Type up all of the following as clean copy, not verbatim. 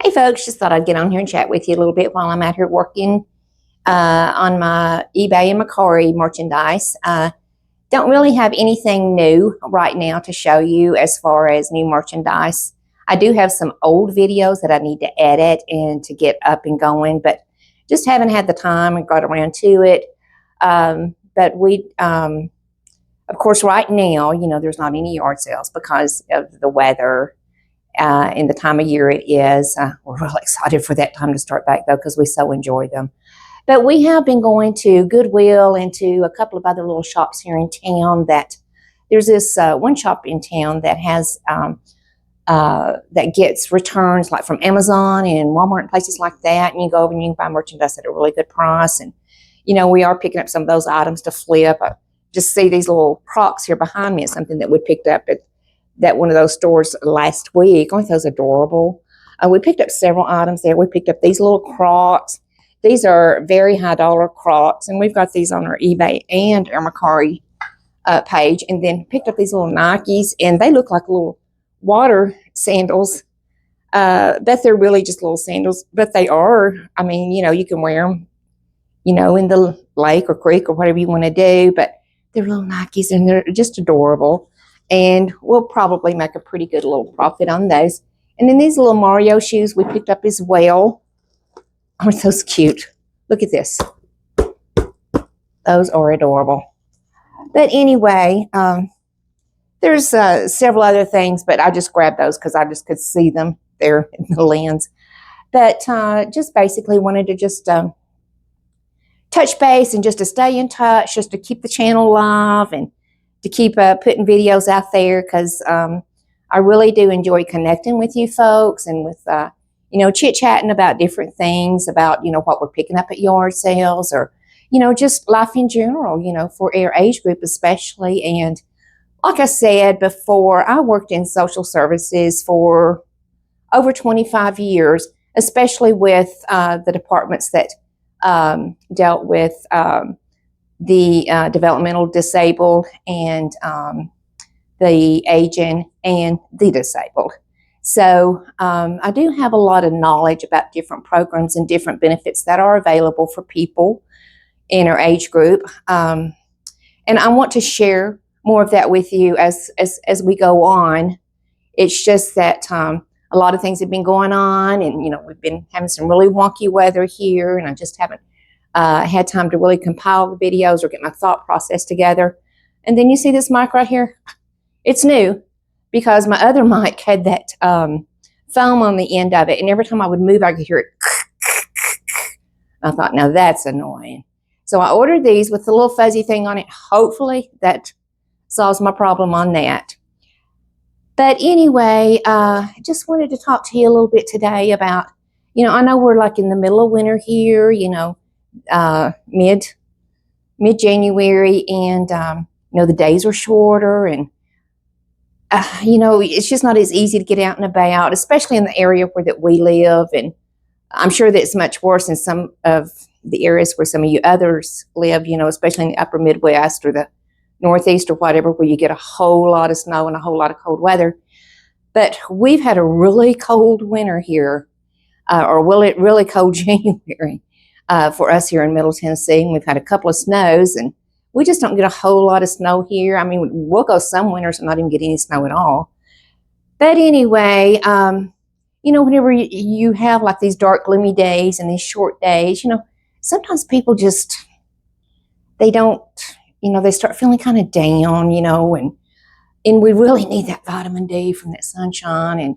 Hey folks, just thought I'd get on here and chat with you a little bit while I'm out here working on my eBay and Macari merchandise. Don't really have anything new right now to show you as far as new merchandise. I do have some old videos that I need to edit and to get up and going, but just haven't had the time and got around to it. But of course, right now, there's not any yard sales because of the weather. In the time of year it is. We're really excited for that time to start back though, because we so enjoy them. But we have been going to Goodwill and to a couple of other little shops here in town. That there's this one shop in town that has that gets returns like from Amazon and Walmart and places like that, and you go over and you can buy merchandise at a really good price. And we are picking up some of those items to flip. I just see these little Crocs here behind me. It's something that we picked up at that one of those stores last week. Aren't those adorable? We picked up several items there. We picked up these little Crocs. These are very high dollar Crocs, and we've got these on our eBay and our Macari page. And then picked up these little Nikes, and they look like little water sandals. But they're really just little sandals. But they are, you can wear them, in the lake or creek or whatever you want to do. But they're little Nikes, and they're just adorable. And we'll probably make a pretty good little profit on those. And then these little Mario shoes we picked up as well. Aren't those cute? Look at this. Those are adorable. But anyway, there's several other things, but I just grabbed those because I just could see them there in the lens. But just basically wanted to just touch base and just to stay in touch, just to keep the channel live and to keep putting videos out there, because I really do enjoy connecting with you folks and with, chit-chatting about different things, about, what we're picking up at yard sales or, just life in general, for our age group especially. And like I said before, I worked in social services for over 25 years, especially with the departments that dealt with the developmental disabled and the aging and the disabled. So I do have a lot of knowledge about different programs and different benefits that are available for people in our age group. And I want to share more of that with you as we go on. It's just that a lot of things have been going on, and we've been having some really wonky weather here, and I just haven't had time to really compile the videos or get my thought process together. And then you see this mic right here. It's new because my other mic had that foam on the end of it, and every time I would move, I could hear it. I thought, now that's annoying. So I ordered these with the little fuzzy thing on it. Hopefully that solves my problem on that. But anyway, I just wanted to talk to you a little bit today about, I know we're like in the middle of winter here, mid-January, and the days are shorter, and it's just not as easy to get out and about, especially in the area where that we live. And I'm sure that it's much worse in some of the areas where some of you others live, especially in the upper Midwest or the Northeast or whatever, where you get a whole lot of snow and a whole lot of cold weather. But we've had a really cold winter here, really cold January. For us here in Middle Tennessee. And we've had a couple of snows, and we just don't get a whole lot of snow here. We'll go some winters and not even get any snow at all. But anyway, whenever you have like these dark, gloomy days and these short days, sometimes people just, they don't, they start feeling kind of down, and we really need that vitamin D from that sunshine. And,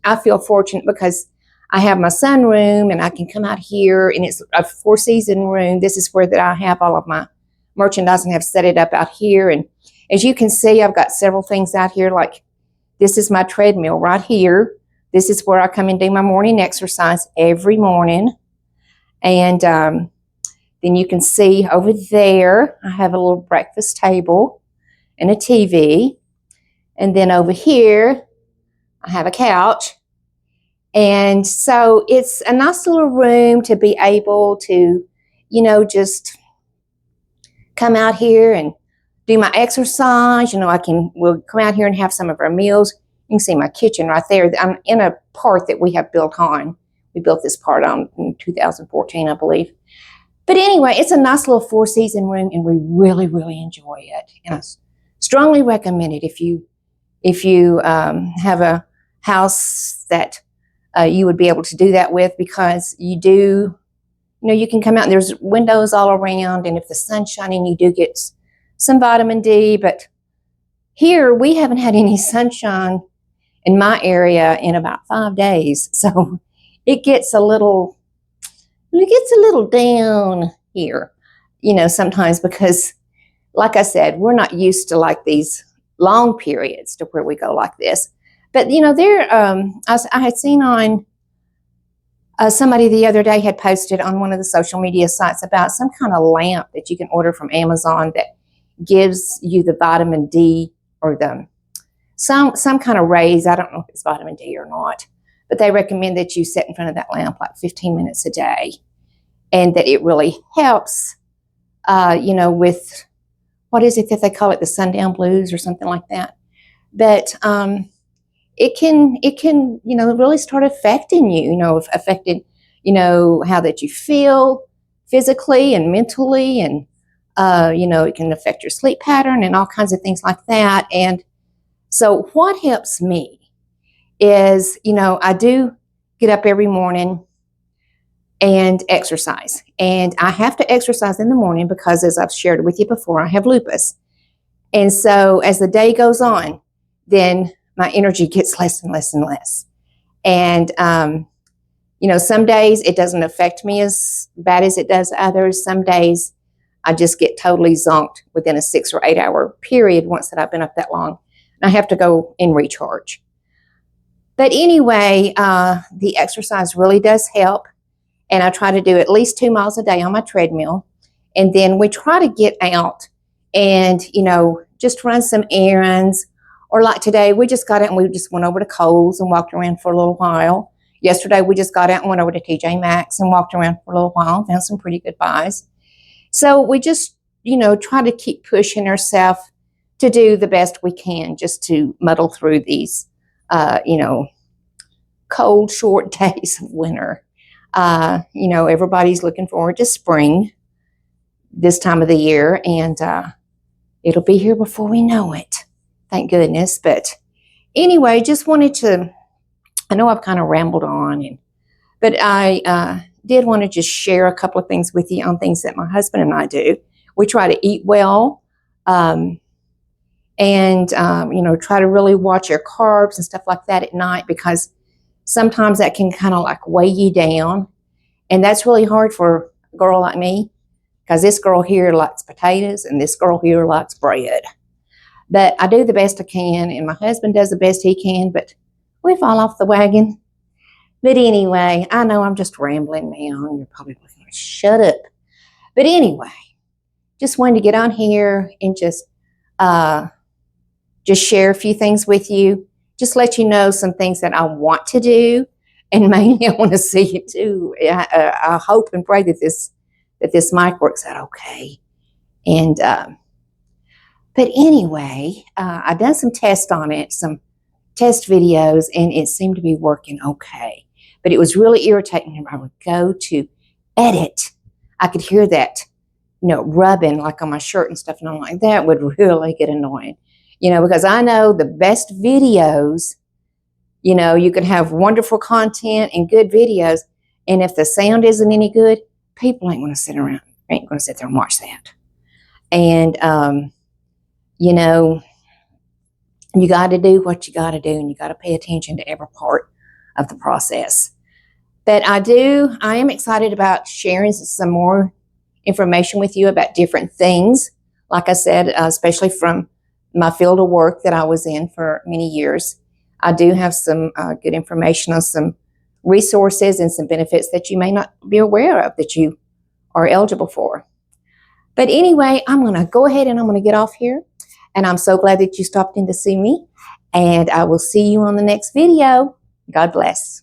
I feel fortunate because I have my sunroom, and I can come out here, and it's a 4-season room. This is where that I have all of my merchandise and have set it up out here. And as you can see, I've got several things out here. Like this is my treadmill right here. This is where I come and do my morning exercise every morning. And then you can see over there, I have a little breakfast table and a TV. And then over here, I have a couch. And so it's a nice little room to be able to, just come out here and do my exercise. We'll come out here and have some of our meals. You can see my kitchen right there. I'm in a part that we have built on. We built this part on in 2014, I believe. But anyway, it's a nice little 4-season room, and we really, really enjoy it. And I strongly recommend it if you have a house that you would be able to do that with, because you can come out and there's windows all around, and if the sun's shining, you do get some vitamin D. But here we haven't had any sunshine in my area in about 5 days, so it gets a little down here, sometimes, because like I said, we're not used to like these long periods to where we go like this. But I had seen on somebody the other day had posted on one of the social media sites about some kind of lamp that you can order from Amazon that gives you the vitamin D, or some kind of rays. I don't know if it's vitamin D or not, but they recommend that you sit in front of that lamp like 15 minutes a day, and that it really helps, with, what is it that they call it, the sundown blues or something like that. But it can really start affecting you, affecting, how that you feel physically and mentally, and it can affect your sleep pattern and all kinds of things like that. And so what helps me is, I do get up every morning and exercise. And I have to exercise in the morning because, as I've shared with you before, I have lupus. And so as the day goes on, then my energy gets less and less and less. And, some days it doesn't affect me as bad as it does others. Some days I just get totally zonked within a 6 or 8 hour period once that I've been up that long. And I have to go and recharge. But anyway, the exercise really does help. And I try to do at least 2 miles a day on my treadmill. And then we try to get out and, just run some errands. Or like today, we just got out and we just went over to Kohl's and walked around for a little while. Yesterday, we just got out and went over to TJ Maxx and walked around for a little while, found some pretty good buys. So we just, try to keep pushing ourselves to do the best we can just to muddle through these, cold, short days of winter. Everybody's looking forward to spring this time of the year, and it'll be here before we know it. Thank goodness. But anyway, just wanted to, I know I've kind of rambled on, but I did want to just share a couple of things with you on things that my husband and I do. We try to eat well, and try to really watch your carbs and stuff like that at night, because sometimes that can kind of like weigh you down. And that's really hard for a girl like me, because this girl here likes potatoes and this girl here likes bread. But I do the best I can, and my husband does the best he can, but we fall off the wagon. But anyway, I know I'm just rambling now, and you're probably looking like, shut up. But anyway, just wanted to get on here and just share a few things with you. Just let you know some things that I want to do, and mainly I want to see you do. I hope and pray that this mic works out okay. And but anyway, I done some tests on it, some test videos, and it seemed to be working okay. But it was really irritating when I would go to edit. I could hear that, rubbing like on my shirt and stuff, and I'm like, that would really get annoying. Because I know the best videos, you can have wonderful content and good videos, and if the sound isn't any good, people ain't going to sit there and watch that. And, you got to do what you got to do, and you got to pay attention to every part of the process. But I am excited about sharing some more information with you about different things. Like I said, especially from my field of work that I was in for many years. I do have some good information on some resources and some benefits that you may not be aware of that you are eligible for. But anyway, I'm going to go ahead and I'm going to get off here. And I'm so glad that you stopped in to see me. And I will see you on the next video. God bless.